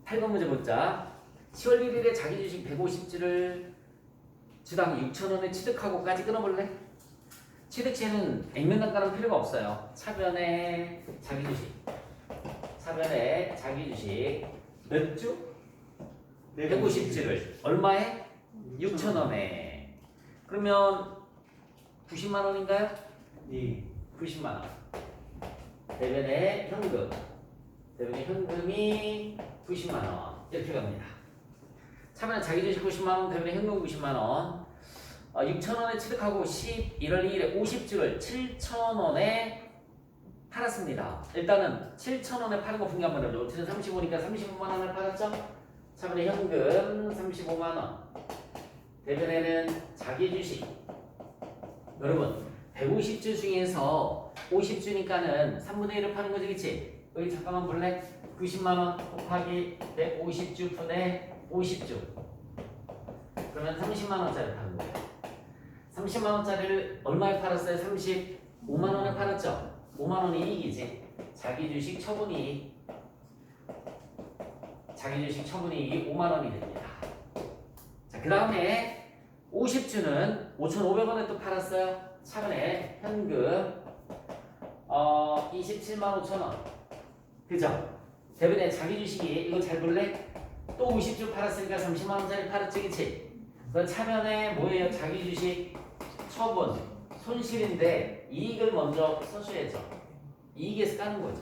8번 문제 보자. 10월 1일에 자기 주식 150주를 주당 6,000원에 취득하고까지 끊어볼래? 취득 시에는 액면단가는 필요가 없어요. 차변에 자기 주식. 차변에 자기 주식 몇 주? 150주를 얼마에? 6,000원에. 그러면 90만 원인가요? 예. 90만 원. 대변에 현금. 대변에 현금이 90만 원. 이렇게 갑니다. 차변에 자기 주식 90만 원, 대변에 현금 90만 원. 6,000원에 취득하고 11월 2일에 50주를 7,000원에 팔았습니다. 일단은 7,000원에 파는 거 분기 한번 해보죠. 5,000원 35니까 35만 원을 팔았죠? 차변에 현금 35만 원. 대변에는 자기 주식. 여러분 150주 중에서 50주니까는 3분의 1을 파는 거지, 그치? 여기 잠깐만 볼래? 90만 원 곱하기 150주 분의 50주. 그러면 30만 원짜리 파는 거예요. 30만 원짜리를 얼마에 팔았어요? 35만 원에 팔았죠? 5만 원이 이익이지. 자기 주식 처분이익. 자기 주식 처분이익이 5만 원이 됩니다. 자, 그 다음에 50주는 5,500원에 또 팔았어요. 차변에 현금 27만 5천 원. 그죠? 대변에 자기 주식이 이거 잘 볼래? 또 50주 팔았으니까 30만 원짜리 팔았지, 그치? 그 차변에 뭐예요? 자기 주식 처분 손실인데 이익을 먼저 써줘야죠. 이익에서 까는 거죠.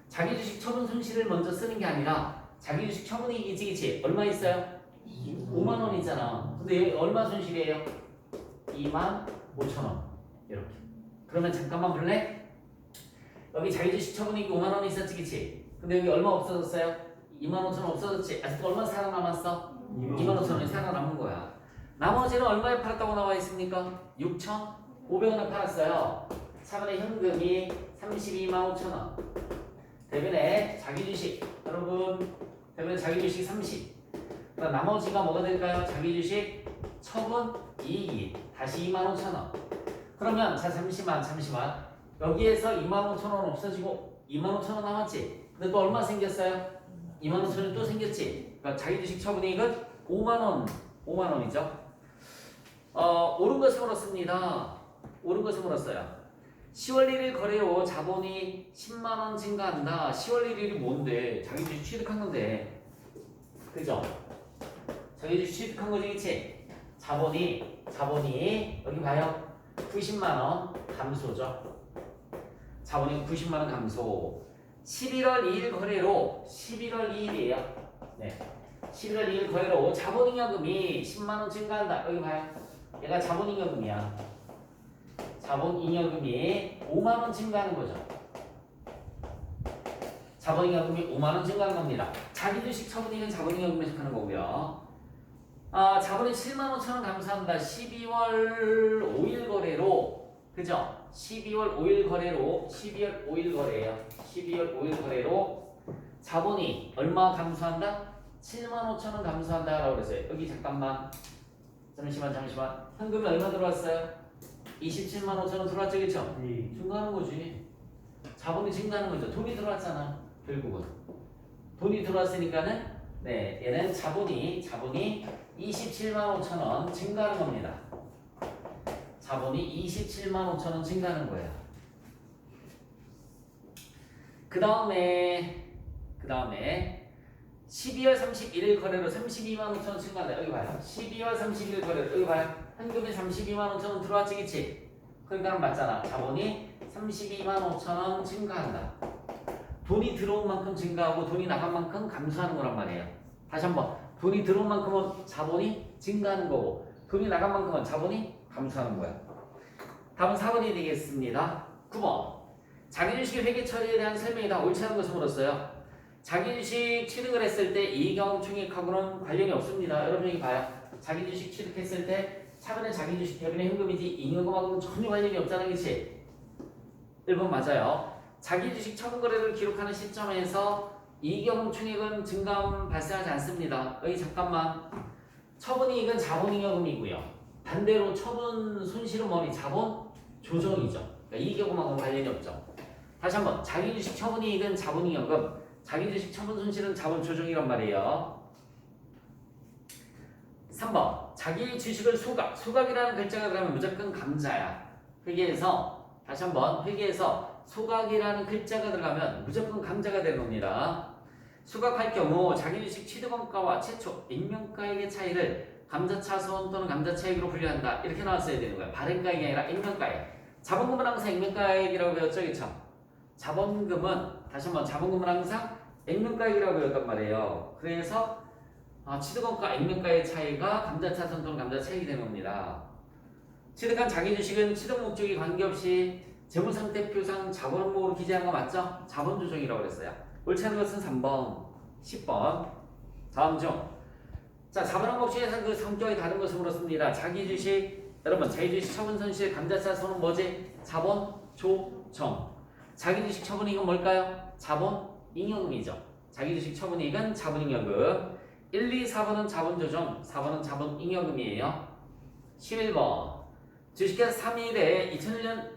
자기 주식 처분 손실을 먼저 쓰는 게 아니라 자기 주식 처분이익이지, 그치? 얼마 있어요? 5만 원이잖아. 근데 여기 얼마 손실이에요? 2만 5천 원. 이렇게. 그러면 잠깐만 볼래? 여기 자기 주식 처분이익이 5만 원 있었지, 그치? 근데 여기 얼마 없어졌어요? 2만 5천 원 없어졌지? 아직도 얼마 살아남았어? 2만 5천 원이 살아남은 거야. 나머지는 얼마에 팔았다고 나와 있습니까? 6,500원에 팔았어요. 차변에 현금이 32만 5천 원. 대변에 자기 주식. 여러분, 대변에 자기 주식 30. 그럼 나머지가 뭐가 될까요? 자기 주식 처분 이익이 다시 2만 5천 원. 그러면 자 잠시만. 여기에서 2만 5천 원 없어지고 2만 5천 원 남았지. 근데 또 얼마 생겼어요? 2만 5천 원이 또 생겼지. 그러니까 자기 주식 처분이익은 5만 원이죠. 옳은 것을 물었습니다. 옳은 것을 물었어요. 10월 1일 거래로 자본이 10만 원 증가한다. 10월 1일이 뭔데? 자기 주식 취득한 건데. 그죠? 자기 주식 취득한 거지, 그치? 자본이 여기 봐요. 90만 원 감소죠. 자본이 90만 원 감소. 11월 2일 거래로 11월 2일이에요. 네. 11월 2일 거래로 자본잉여금이 10만 원 증가한다. 여기 봐요. 얘가 자본잉여금이야. 자본잉여금이 5만 원 증가하는 거죠. 자본잉여금이 5만 원 증가하는 겁니다. 자기 주식 처분이익은 자본잉여금에 속하는 거고요. 자본이 7만 5천 원 감소한다. 12월 5일 거래로, 그죠? 12월 5일 거래로 12월 5일 거래예요. 12월 5일 거래로 자본이 얼마 감소한다? 7만 5천 원 감소한다라고 그랬어요. 여기 잠시만. 현금이 얼마 들어왔어요? 27만 5천 원 들어왔죠, 그렇죠? 예. 증가하는 거지. 자본이 증가하는 거죠. 돈이 들어왔잖아. 결국은 돈이 들어왔으니까는 네, 얘는 자본이 27만 5천 원 증가하는 겁니다. 자본이 27만 5천 원 증가하는 거예요. 그 다음에 12월 31일 거래로 32만 5천 원 증가한다. 여기 봐요. 12월 31일 거래로 여기 봐요. 현금이 32만 5천 원 들어왔지, 그치? 그러니까 맞잖아. 자본이 32만 5천 원 증가한다. 돈이 들어온 만큼 증가하고 돈이 나간 만큼 감소하는 거란 말이에요. 다시 한번. 돈이 들어온 만큼은 자본이 증가하는 거고 돈이 나간 만큼은 자본이 감소하는 거야. 답은 4번이 되겠습니다. 9번. 자기 주식의 회계 처리에 대한 설명이 다 옳지 않은 것을 물었어요. 자기 주식 취득을 했을 때 이익경 총액하고는 관련이 없습니다. 여러분 여기 봐요. 자기 주식 취득했을 때 차변에 자기 주식 대변에 현금이지 잉여금하고는 전혀 관련이 없잖아, 그치? 1번 맞아요. 자기 주식 처분 거래를 기록하는 시점에서 이익경 총액은 증감 발생하지 않습니다. 여기 잠깐만. 처분이익은 자본잉여금이고요. 반대로 처분 손실은 뭐니? 자본 조정이죠. 그러니까 이익여금하고는 관련이 없죠. 다시 한번. 자기 주식 처분이익은 자본잉여금, 자기 주식 처분 손실은 자본 조정이란 말이에요. 3번 자기 주식을 소각이라는 글자가 들어가면 무조건 감자야. 회계에서 다시 한번 회계에서 소각이라는 글자가 들어가면 무조건 감자가 되는 겁니다. 소각할 경우 자기 주식 취득원가와 최초 액면가액의 차이를 감자차손 또는 감자차익으로 분류한다. 이렇게 나왔어야 되는 거야. 발행가액이 아니라 액면가액. 자본금은 항상 액면가액이라고 배웠죠, 그렇죠? 자본금은 다시 한번 자본금은 항상 액면가액이라고 배웠단 말이에요. 그래서 취득원가 액면가의 차이가 감자차손 또는 감자차익이 되는 겁니다. 취득한 자기 주식은 취득 목적이 관계없이 재무상태표상 자본 항목으로 기재한 거 맞죠? 자본 조정이라고 그랬어요. 옳지 않은 것은 3번, 10번. 다음 중. 자, 자본 항목 중에서 그 성격이 다른 것을 물었습니다. 자기 주식, 여러분, 자기 주식 처분 손실 감자차손은 뭐지? 자본 조정. 자기 주식 처분 이익은 뭘까요? 자본 잉여금이죠. 자기 주식 처분 이익은 자본 잉여금. 1, 2, 4번은 자본 조정, 4번은 자본 잉여금이에요. 11번. 주식회사 3일에 2001년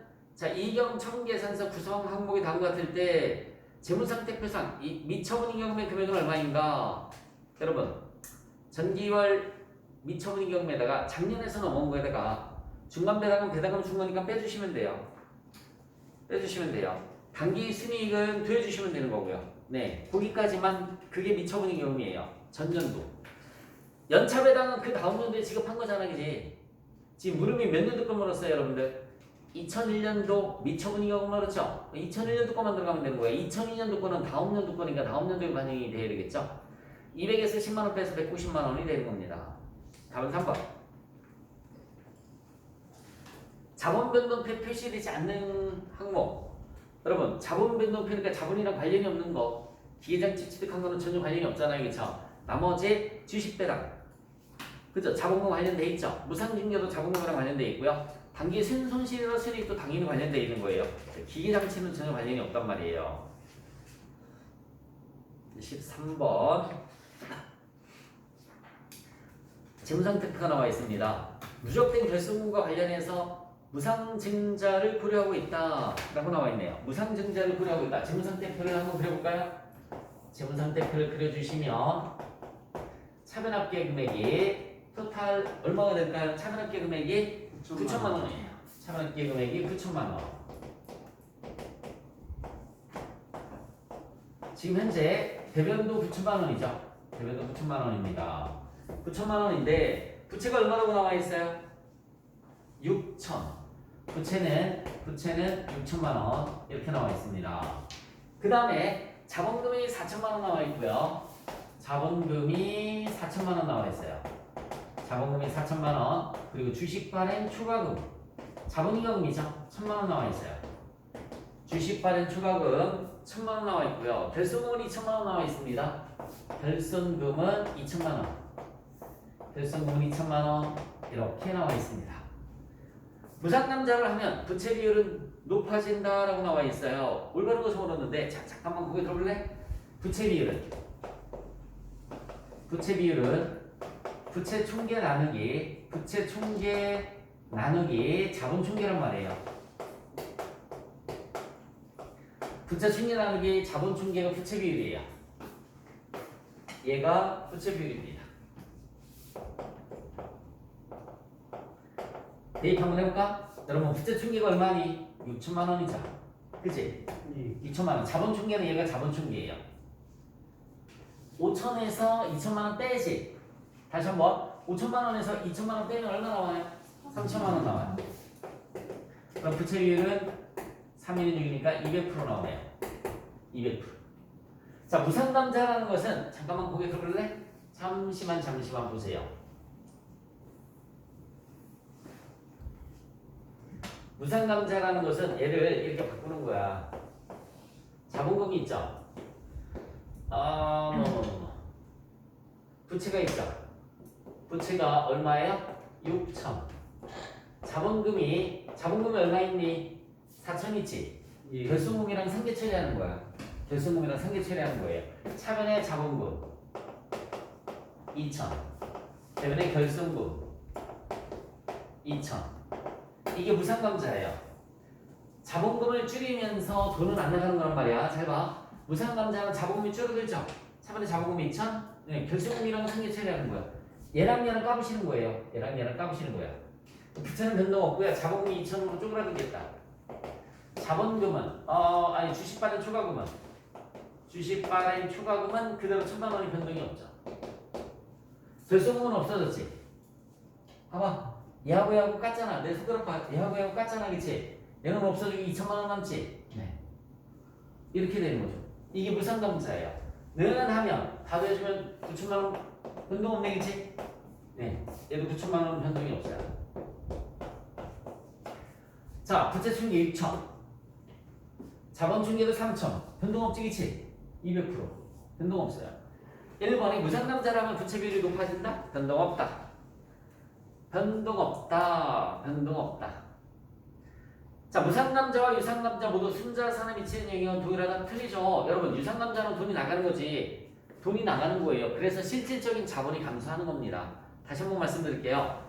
이익여금 처분계산서 구성 항목이 다음 것 같을 때 재무상태표상 미처분 잉여금의 금액은 얼마인가? 여러분, 전기월 미처분 잉여금에다가 작년에서 넘어온 거에다가 중간배당금 배당금 준 거니까 빼주시면 돼요. 단기 순이익은 더해주시면 되는 거고요. 네, 거기까지만. 그게 미처분 잉여금이에요. 전년도. 연차 배당은 그 다음 년도에 지급한 거잖아, 그지? 지금 물음이 몇 년도 거 물었어요, 여러분들? 2001년도 미처분 잉여금 물었죠? 2001년도 거만 들어가면 되는 거예요. 2002년도 거는 다음 년도 거니까 다음 년도에 반영이 돼야 되겠죠? 200에서 10만원 빼서 190만원이 되는 겁니다. 답은 3번. 자본변동표 표시되지 않는 항목. 여러분, 자본변동표니까 자본이랑 관련이 없는 거. 기계장치 취득한 거는 전혀 관련이 없잖아요, 그쵸? 나머지 주식배당, 그죠? 자본금 관련돼 있죠? 무상증여도 자본금이랑 관련돼 있고요. 단기 순손실이나 순이익도 당연히 관련돼 있는 거예요. 기계장치는 전혀 관련이 없단 말이에요. 13번. 재무상태표가 나와 있습니다. 누적된 결손금과 관련해서 무상증자를 고려하고 있다 라고 나와 있네요. 무상증자를 고려하고 있다. 재무상태표를 한번 그려볼까요? 재무상태표를 그려주시면 차변합계 금액이 토탈 얼마가 될까요? 차변합계 금액이 9천만 원이에요. 차변합계 금액이 9천만 원. 지금 현재 대변도 9천만 원이죠. 대변도 9천만 원입니다. 9천만 원인데 부채가 얼마라고 나와 있어요? 6천. 부채는 6천만 원 이렇게 나와 있습니다. 그 다음에 자본금이 4천만 원 나와 있고요. 자본금이 4천만 원 나와 있어요. 자본금이 4천만 원, 그리고 주식 발행 추가금, 자본잉여금이죠. 1천만 원 나와 있어요. 주식 발행 추가금 1천만 원 나와 있고요. 결손금은 2천만 원 나와 있습니다. 결손금은 2천만 원, 결손금은 2천만 원 이렇게 나와 있습니다. 무상남자를 하면 부채 비율은 높아진다라고 나와 있어요. 올바른 것을 물었는데 잠깐만 거기 들어볼래? 부채 비율은 부채 총계 나누기 자본 총계란 말이에요. 부채 총계 나누기 자본 총계가 부채 비율이에요. 얘가 부채 비율입니다. 대입 한번 해볼까? 여러분, 부채 총계가 얼마니? 6천만 원이죠. 그치? 6천만 원. 자본 총계는 얘가 자본 총계예요. 5천에서 2천만 원 빼지. 다시 한번. 5천만 원에서 2천만 원 빼면 얼마 나와요? 3천만 원 나와요. 그럼 부채 비율은 3일은 6이니까 200% 나오네요. 200%. 자, 무상감자라는 것은 잠깐만 고개 들어볼래? 잠시만 보세요. 무상감자라는 것은 얘를 이렇게 바꾸는 거야. 자본금이 있죠. 부채가 있죠. 부채가 얼마예요? 6천. 자본금이 얼마 있니? 4천 있지. 결손금이랑 상계 처리하는 거야. 결손금이랑 상계 처리하는 거예요. 차변의 자본금 2천. 대변의 결손금 2천. 이게 무상감자예요. 자본금을 줄이면서 돈은 안 나가는 거란 말이야. 잘 봐. 무상감자는 자본금이 줄어들죠. 차번에 자본금이 2천. 네, 결승금이랑 상계 처리하는 거야. 얘랑 얘랑 까부시는 거예요. 얘랑 얘랑 까부시는 거야. 부채는 변동 없고요. 자본금이 2천으로 쪼그라들겠다. 자본금은 아니 주식 발행 초과금은 그대로 1,000만 원이 변동이 없죠. 결승금은 없어졌지. 봐봐. 얘하고 깠잖아. 내 손가락 봐. 얘하고 깠잖아. 그치? 얘는 없어지고 2천만 원 남지. 네. 이렇게 되는 거죠. 이게 무상감자예요. 는 하면 다 더해주면 9천만 원 변동 없네. 그치? 네. 얘도 9천만 원 변동이 없어요. 자, 부채 충계 6천. 자본 충계도 3천. 변동 없지. 그치? 200%. 변동 없어요. 1번이 무상감자라면 부채 비율이 높아진다? 변동 없다. 변동 없다. 변동 없다. 자, 무상감자와 유상감자 모두 순자산에 미치는 영향은 동일하다? 틀리죠. 여러분, 유상감자는 돈이 나가는 거지. 돈이 나가는 거예요. 그래서 실질적인 자본이 감소하는 겁니다. 다시 한번 말씀드릴게요.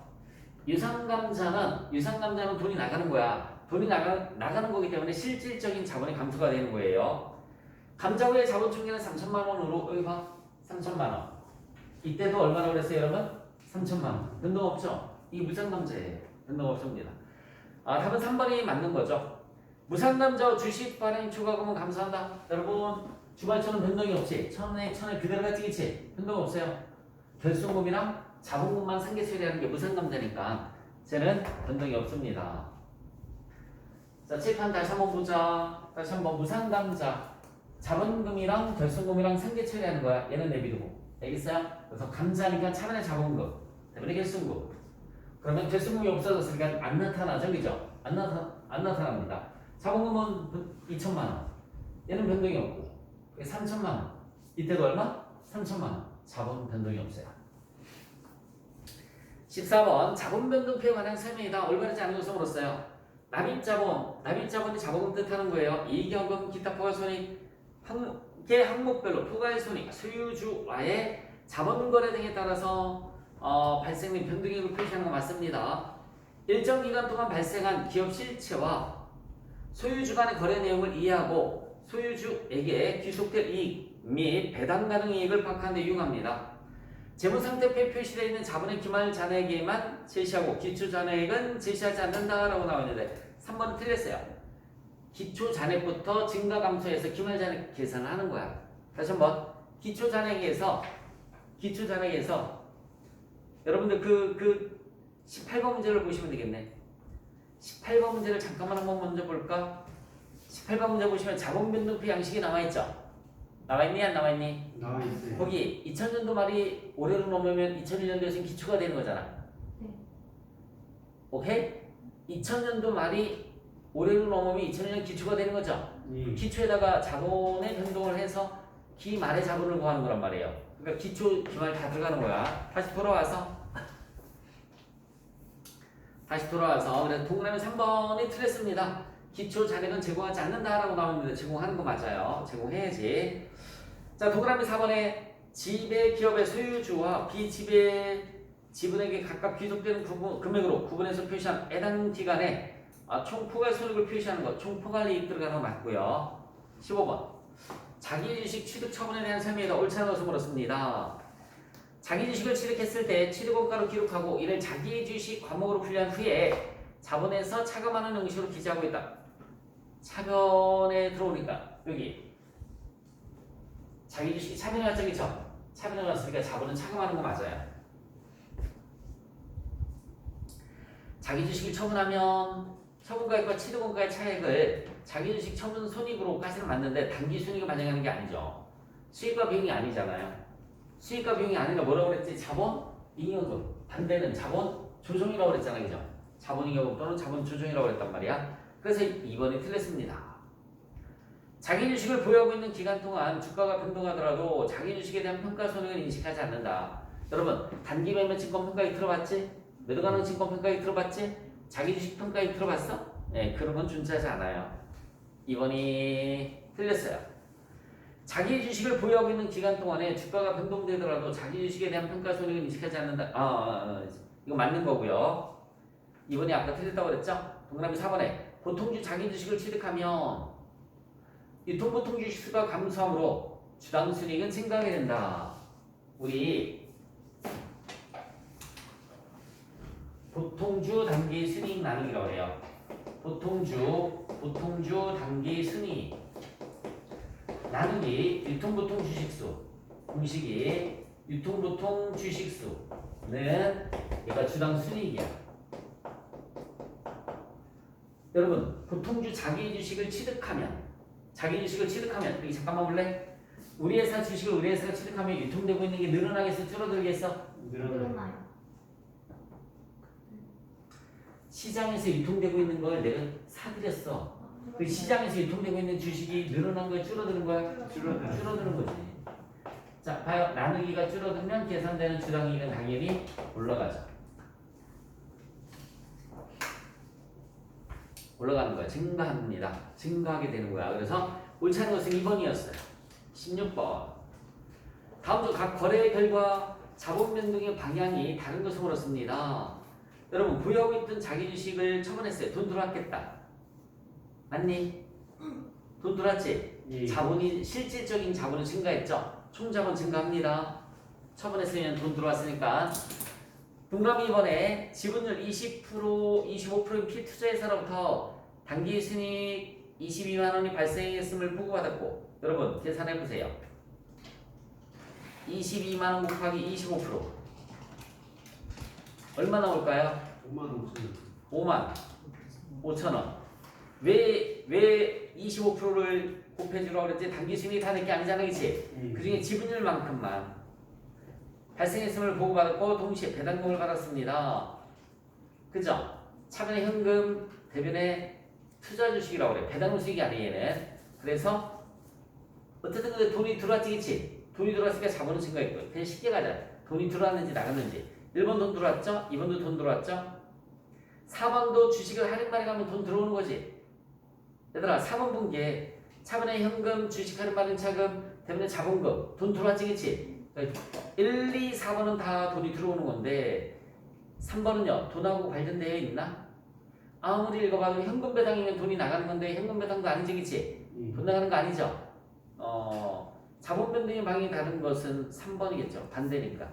유상감자는 돈이 나가는 거야. 돈이 나가는 거기 때문에 실질적인 자본이 감소가 되는 거예요. 감자 후에 자본 총계는 3천만 원으로, 여기 봐. 3천만 원. 이때도 얼마나 그랬어요, 여러분? 3천만 원. 변동 없죠? 이게 무상감자예요. 변동 없습니다. 답은 3번이 맞는 거죠. 무상감자와 주식 발행 초과금은 감소한다. 여러분, 주발처는 변동이 없지. 천에 그대로 같지, 그치? 변동 없어요. 결손금이랑 자본금만 상계 처리하는 게 무상감자니까 쟤는 변동이 없습니다. 자, 칠판 다시 한번 보자. 다시 한번 무상감자. 자본금이랑 결손금이랑 상계 처리하는 거야. 얘는 내비두고. 알겠어요? 그래서 감자니까 차번에 자본금, 대번에 결손금. 그러면 결손금이 없어졌으니까 안 나타나죠, 그죠? 안 나타납니다. 자본금은 2천만 원. 얘는 변동이 없고. 3천만 원. 이때도 얼마? 3천만 원. 자본 변동이 없어요. 14번 자본 변동표에 관한 설명이다. 올바르지 않은 것을 물었어요. 납입자본이 자본금 뜻하는 거예요. 이익여금, 기타 포괄손익 개 항목별로 포괄손익, 소유주와의 자본거래 등에 따라서 발생된 변동액을 표시하는 거 맞습니다. 일정 기간 동안 발생한 기업 실체와 소유주 간의 거래 내용을 이해하고 소유주에게 귀속될 이익 및 배당 가능 이익을 파악하는 데 유용합니다. 재무상태표에 표시되어 있는 자본의 기말 잔액에만 제시하고 기초 잔액은 제시하지 않는다라고 나와 있는데 3번은 틀렸어요. 기초 잔액부터 증가 감소해서 기말 잔액 계산을 하는 거야. 다시 한번 기초 잔액에서 여러분들 그 18번 문제를 보시면 되겠네. 18번 문제를 잠깐만 한번 먼저 볼까? 18번 문제 보시면 자본변동표 양식이 나와있죠? 나와있니? 안 나와있니? 나와있어요. 거기 2000년도 말이 올해로 넘으면 2001년도에서 기초가 되는 거잖아. 네. 오케이? 2000년도 말이 올해로 넘으면 2001년 기초가 되는 거죠? 기초에다가 자본의 변동을 해서 기말의 자본을 구하는 거란 말이에요. 그러니까 기초, 기말 다 들어가는 거야. 다시 돌아와서 그래서 동그라미 3번이 틀렸습니다. 기초 잔액은 제공하지 않는다라고 나오는데 제공하는 거 맞아요. 제공해야지. 자, 동그라미 4번에 지배 기업의 소유주와 비지배 지분에게 각각 귀속되는 금액으로 구분해서 표시한 해당 기간에 총 포괄 손익을 표시하는 것, 총 포괄 이익 들어가는 거 맞고요. 15번 자기주식 취득 처분에 대한 설명이다. 옳지 않은 것을 물었습니다. 자기주식을 취득했을 때 취득원가로 기록하고 이를 자기주식 과목으로 분류한 후에 자본에서 차감하는 형식으로 기재하고 있다. 차변에 들어오니까 여기 자기주식이 차변에 왔죠, 그쵸? 차변에 왔으니까 자본은 차감하는 거 맞아요. 자기주식을 처분하면 처분가액과 취득원가의 차액을 자기주식 처분 손익으로까지는 맞는데 단기 손익을 반영하는 게 아니죠. 수익과 비용이 아니잖아요. 수익과 비용이 아니라 뭐라고 그랬지? 자본 잉여금. 반대는 자본 조정이라고 그랬잖아, 그죠? 자본 잉여금 또는 자본 조정이라고 그랬단 말이야. 그래서 2번이 틀렸습니다. 자기 주식을 보유하고 있는 기간 동안 주가가 변동하더라도 자기 주식에 대한 평가 손익을 인식하지 않는다. 여러분, 단기 매매 증권 평가액 들어봤지? 매도가능 증권 평가액 들어봤지? 자기 주식 평가액 들어봤어? 네, 그런 건 준수하지 않아요. 2번이 틀렸어요. 자기 주식을 보유하고 있는 기간 동안에 주가가 변동되더라도 자기 주식에 대한 평가 손익을 인식하지 않는다. 이거 맞는 거고요. 2번이 아까 틀렸다고 그랬죠? 동그라미 4번에 보통주 자기 주식을 취득하면 유통보통 주식수가 감소함으로 주당 순이익은 증가하게 된다. 우리 보통주 단기 순이익 나누기라고 해요. 보통주 단기 순이익 나누기 유통보통 주식수. 공식이 유통보통 주식수는 얘가 주당 순이익이야. 여러분 보통주 자기 주식을 취득하면 여기 잠깐만 볼래? 우리 회사 주식을 우리 회사가 취득하면 유통되고 있는 게 늘어나겠어? 줄어들겠어? 늘어나요. 시장에서 유통되고 있는 걸 내가 사들였어. 그 시장에서 유통되고 있는 주식이 늘어난 거야? 줄어드는 거야? 줄어드는 거지. 자, 봐요. 나누기가 줄어들면 계산되는 주당이익은 당연히 올라가죠. 올라가는 거야. 증가합니다. 증가하게 되는 거야. 그래서 옳지 않은 것은 2번이었어요. 16번. 다음 중 각 거래 결과 자본 변동의 방향이 다른 것을 물었습니다. 여러분 보유하고 있던 자기 주식을 처분했어요. 돈 들어왔겠다. 맞니? 돈 들어왔지? 예. 자본이 실질적인 자본은 증가했죠. 총자본 증가합니다. 처분했으면 돈 들어왔으니까. 동그라미 2번에 지분율 20%, 25%인 피투자회사로부터 단기 순이익 22만 원이 발생했음을 보고받았고, 여러분 계산해 보세요. 22만 원 곱하기 25% 얼마 나올까요? 5만 5천 원. 왜 25%를 곱해주라고 그랬지? 단기 순이익 다 낼게 아니잖아, 그치? 그 중에 지분율만큼만 발생했음을 보고받았고 동시에 배당금을 받았습니다. 그죠? 차변의 현금, 대변의 투자 주식이라고 그래. 배당금 수익이 아니에요, 얘는. 그래서 어쨌든 근데 돈이 들어왔지, 그치? 돈이 들어왔으니까 자본은 증가했고요. 그냥 쉽게 가자. 돈이 들어왔는지 나갔는지. 1번 돈 들어왔죠? 2번도 돈 들어왔죠? 4번도 주식을 할인 발행 하면 돈 들어오는 거지. 얘들아 4번 본 게 차변의 현금, 주식 할인 발행 차금, 대변의 자본금, 돈 들어왔지, 그치? 1, 2, 4번은 다 돈이 들어오는 건데 3번은요 돈하고 관련되어 있나? 아무리 읽어봐도 현금 배당이면 돈이 나가는 건데 현금 배당도 아니지, 그치? 돈 나가는 거 아니죠? 자본 변동의 방향이 다른 것은 3번이겠죠. 반대니까.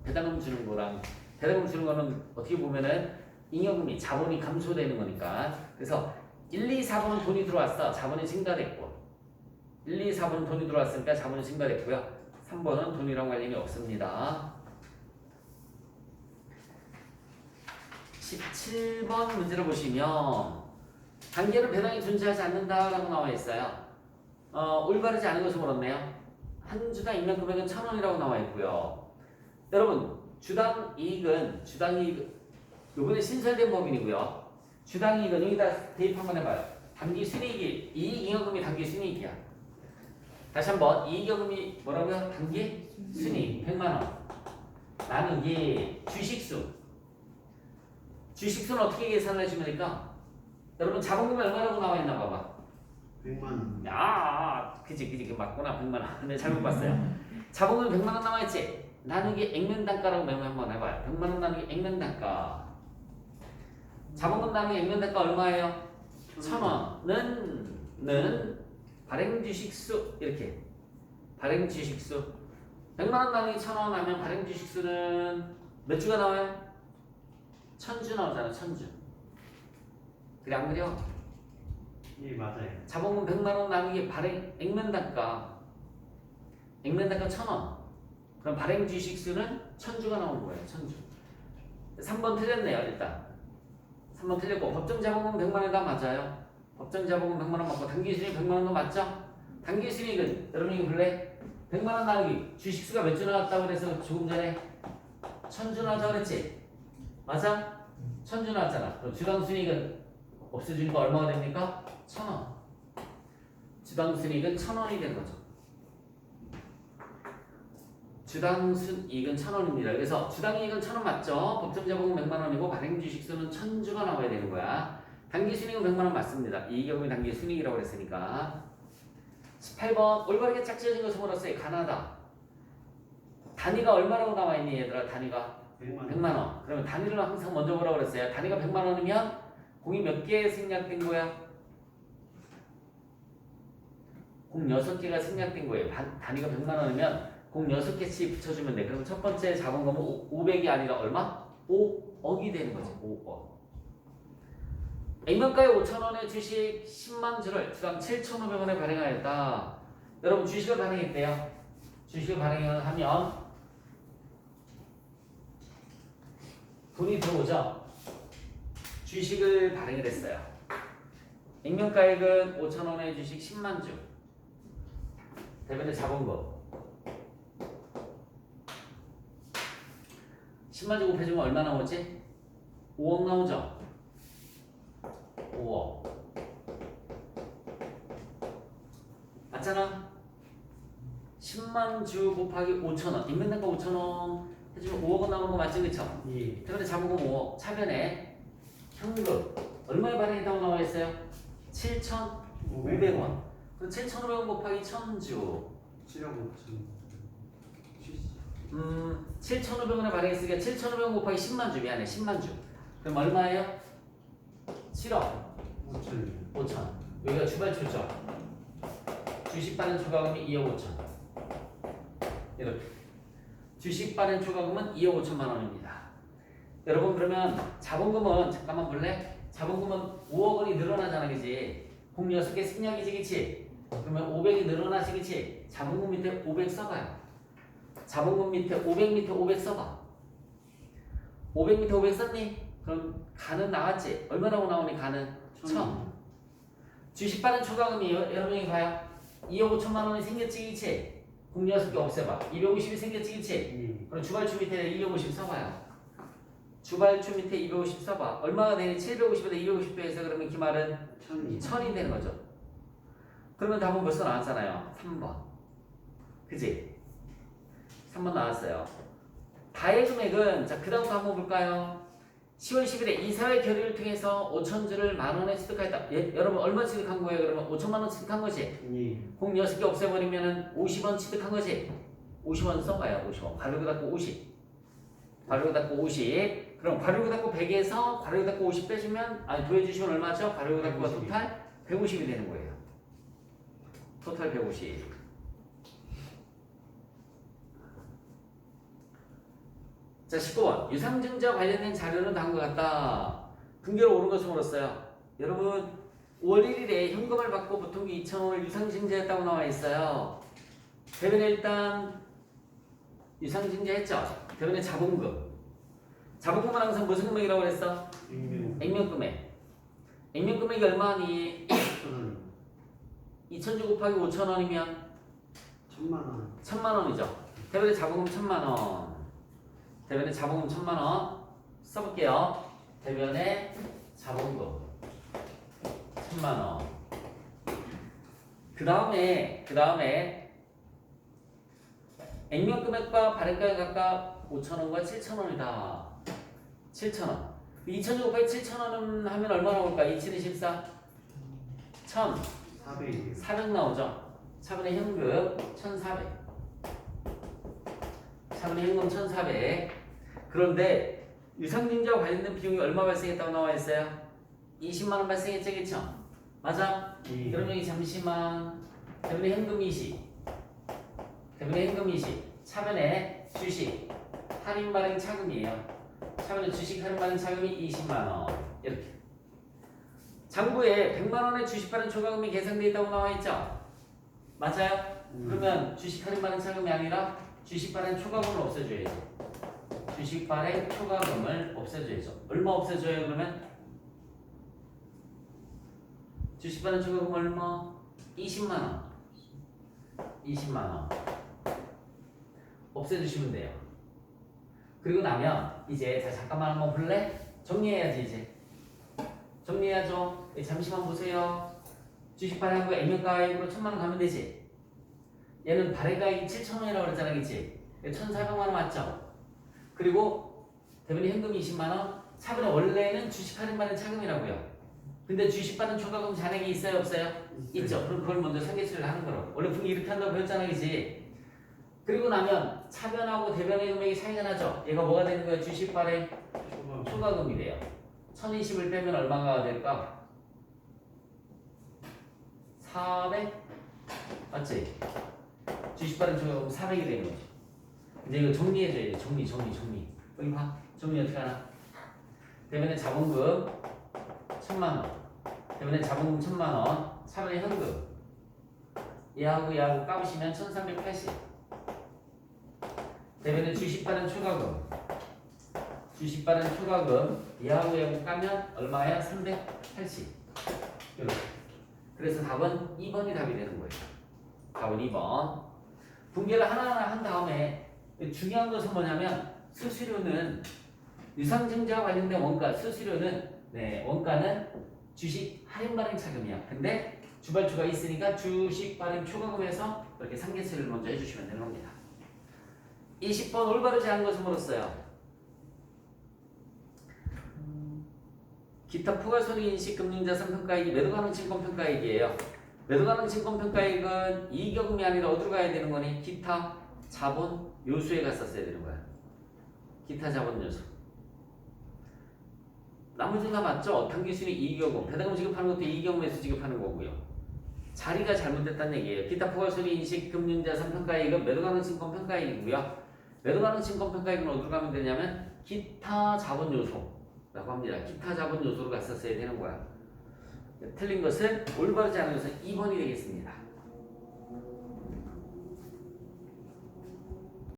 배당금 주는 거랑 배당금 주는 거는 어떻게 보면은 잉여금이 자본이 감소되는 거니까. 그래서 1, 2, 4번은 돈이 들어왔어. 자본이 증가됐고 1, 2, 4번은 돈이 들어왔으니까 자본이 증가됐고요. 3번은 돈이랑 관련이 없습니다. 17번 문제를 보시면 단계는 배당이 존재하지 않는다라고 나와 있어요. 올바르지 않은 것을 물었네요. 한 주당 임명 금액은 1,000원이라고 나와 있고요. 여러분 주당 이익은 요번에 신설된 법인이고요. 주당 이익은 여기다 대입 한번 해봐요. 단기 순이익이 이익 잉여금이 단기 순이익이야. 다시 한번 이익여금이 뭐라고요? 단기 순이익 100만원 나누기 주식수는 어떻게 계산을 해주면 될까? 여러분 자본금이 얼마라고 나와 있나 봐봐. 100만원. 야, 그지 그 맞구나. 100만원. 근데 잘못 봤어요. 자본금 100만원 나와 있지? 나누기 액면단가라고 메모 한번 해봐요. 100만원 나누기 액면단가. 자본금 나누기 액면단가 얼마예요? 1,000원은 발행주식수 이렇게 발행주식수 100만원 나누기 1,000원 하면 발행주식수는 몇 주가 나와요? 1,000주 나오잖아. 1,000주. 그래 안 그려? 예, 맞아요. 자본금 100만원 나누기 발행 액면단가 1,000원. 그럼 발행주식수는 1,000주가 나오는 거예요. 1,000주. 3번 틀렸네요. 일단 3번 틀렸고 법정자본금 100만원 다 맞아요. 법정자본금 100만원 맞고 단기순이익 100만원도 맞죠? 단기순이익은 여러분 이거 볼래? 100만원 나누기 주식수가 몇 주 나왔다고 그래서 조금 전에 1,000주 나왔다고 그랬지? 맞아? 1,000주 나왔잖아. 그럼 주당순이익은 없애주니까 얼마가 됩니까? 1,000원. 주당순이익은 1,000원이 되는 거죠. 주당순이익은 1,000원입니다. 그래서 주당이익은 1,000원 맞죠? 법정자본금 100만원이고 발행주식수는 1,000주가 나와야 되는 거야. 단기순이익은 100만원 맞습니다. 이익여금이 단기순이익이라고 그랬으니까. 18번 올바르게 짝지어진 것을 물었어요. 가나다. 단위가 얼마라고 나와 있니 얘들아? 단위가 100만원. 그러면 단위를 항상 먼저 보라고 그랬어요. 단위가 100만원이면 공이 몇 개 생략된 거야? 공 6개가 생략된 거예요. 단위가 100만 원이면 공 6개씩 붙여주면 돼. 그럼 첫 번째 잡은 거면 500이 아니라 얼마? 5억이 되는 거지. 5억. 액면가의 5,000원의 주식 10만 주를 주당 7,500원에 발행하였다. 여러분 주식을 발행했대요. 주식을 발행하면 돈이 들어오죠. 주식을 발행을 했어요. 액면가액은 5,000원의 주식 10만 주. 대변에 잡은 거 10만 주 곱해주면 얼마 나오지? 5억 나오죠? 5억 맞잖아? 10만 주 곱하기 5,000원 액면가가 5,000원 해주면 5억은 나오는 거 맞지? 그쵸? 예. 대변에 잡은 거 5억 차변에 현금 얼마에 발행했다고 나와 있어요? 7,500원 그럼 7,500원 곱하기 1,000주 7억 5천. 7,500원에 발행했으니까 7,500원 곱하기 10만 주 미안해 10만 주 그럼 얼마예요? 7억 5천. 5천 여기가 주발초죠 주식 발행 초과금이 2억 5천 이렇게 주식 발행 초과금은 2억 5천만 원입니다 여러분 그러면 자본금은 잠깐만 볼래? 자본금은 5억 원이 늘어나잖아 그지? 공 6개 생략이지 그치? 그러면 500이 늘어나지 그치? 자본금 밑에 500 써봐요 자본금 밑에 500 밑에 500 써봐 500 밑에 500 썼니? 그럼 간은 나왔지? 얼마라고 나오니 간은? 1,000 주식 발행 초과금이 여러분 여기 봐요 2억 5천만 원이 생겼지 그치? 공 6개 없애봐 250이 생겼지 그치? 예. 그럼 주발주 밑에 250 써봐요 주발주 밑에 250 써봐 얼마가 되니? 750에다 250 빼서 그러면 그 말은 1000이 되는 거죠 그러면 답은 벌써 나왔잖아요 3번 그치? 3번 나왔어요 가해 금액은 자 그 다음부터 한번 볼까요? 10월 10일에 이사회 결의를 통해서 5천주를 만원에 취득하였다 여러분 얼마 취득한 거예요? 그러면 5천만원 취득한 거지? 예. 공 6개 없애버리면 50원 취득한 거지? 50원 써봐요 50원 괄호구 닫고 50 괄호구 닫고 50 그럼 괄호구 닫고 100에서 괄호구 닫고 50 빼주면 아니 더해주시면 얼마죠? 괄호구 닫고가 150. 토탈 150이 되는 거예요 토탈 150 자 19번 유상증자 관련된 자료는 다음과 같다 근거로 옳은 것을 물었어요 여러분 5월 1일에 현금을 받고 보통기 2,000원을 유상증자했다고 나와 있어요 대변에 일단 유상증자했죠 대변에 자본금은 항상 무슨 금액이라고 그랬어? 액면금액 액면금액이 얼마니? 2,000주 곱하기 5,000원이면 1,000만 1,000만원이죠 대변에 자본금 1,000만원 대변에 자본금 1,000만원 써볼게요. 대변에 자본금 1,000만원. 그 다음에 액면 금액과 발행가액 각각 5,000원과 7,000원이다. 7,000원. 2,000주 곱하기 7,000원 하면 얼마 나올까? 2,724 1,000 400. 400 나오죠. 차분의 현금 1,400. 차분의 현금 1,400. 그런데 유상증자와 관련된 비용이 얼마 발생했다고 나와 있어요? 20만 원 발생했죠, 그쵸? 맞아? 예. 그럼 여기 잠시만 대변에 현금 20. 대변에 현금 20. 차변에 주식 할인 발행 차금이에요. 차변에 주식 할인 발행 차금이 20만 원. 이렇게. 장부에 100만 원의 주식 발행 초과금이 계산되어 있다고 나와 있죠? 맞아요? 그러면 주식 할인 발행 차금이 아니라 주식 발행 초과금을 없애줘야죠. 주식 발행 초과금을 없애줘야죠. 얼마 없애줘요 그러면? 주식 발행 초과금 얼마? 20만 원. 20만 원. 없애주시면 돼요. 그리고 나면 이제 자 잠깐만 한번 볼래? 정리해야지 이제. 정리해야죠. 잠시만 보세요. 주식 발행한 거 액면가액으로 1,000만 원 가면 되지. 얘는 발행가액이 7,000원이라고 그랬잖아, 그치? 1,400만 원 맞죠? 그리고 대변에 현금이 20만 원. 차변에 원래는 주식 할인 발행 차금이라고요. 근데 주식 발행 초과금 잔액이 있어요, 없어요? 있죠. 그럼 그걸 먼저 상계처리를 하는 거라고. 원래 분기 이렇게 한다고 배웠잖아, 그치? 그리고 나면 차변하고 대변의 금액이 차이가 나죠. 얘가 뭐가 되는 거야? 주식 발행 초과금이 돼요. 1,020을 빼면 얼마가 될까? 400 맞지? 주식 발행 초과금 400이 되는 거지. 이제 이거 정리해줘야 돼. 정리. 여기 봐. 정리 어떻게 하나? 대변에 자본금 1000만원. 대변에 자본금 1000만원. 차변에 현금. 얘하고 까부시면 1380. 대변에 주식 발행 초과금. 얘하고 까면 얼마야? 380. 이렇게. 그래서 답은 2번이 답이 되는 거예요. 답은 2번. 분개를 하나하나 한 다음에 중요한 것은 뭐냐면 수수료는 유상증자와 관련된 원가, 수수료는 원가는 주식 할인 발행 차금이야. 근데 주발주가 있으니까 주식 발행 초과금에서 이렇게 상계세를 먼저 해주시면 되는 겁니다. 20번 올바르지 않은 것은 물었어요. 기타 포괄손익 인식 금융자산 평가액이 매도 가능 증권 평가액이에요. 매도 가능 증권 평가액은 이익여금이 아니라 어디로 가야 되는 거니? 기타 자본 요소에 갔었어야 되는 거야. 기타 자본 요소. 나머지는 다 맞죠? 당기순이 이익여금, 배당금 지급하는 것도 이익여금에서 지급하는 거고요. 자리가 잘못됐다는 얘기예요. 기타 포괄손익 인식 금융자산 평가액은 매도 가능 증권 평가액이고요. 매도 가능 증권 평가액은 어디로 가면 되냐면 기타 자본 요소. 라고 합니다. 기타 자본 요소로 갔었어야 되는 거야. 틀린 것은 올바르지 않은 것은 2번이 되겠습니다.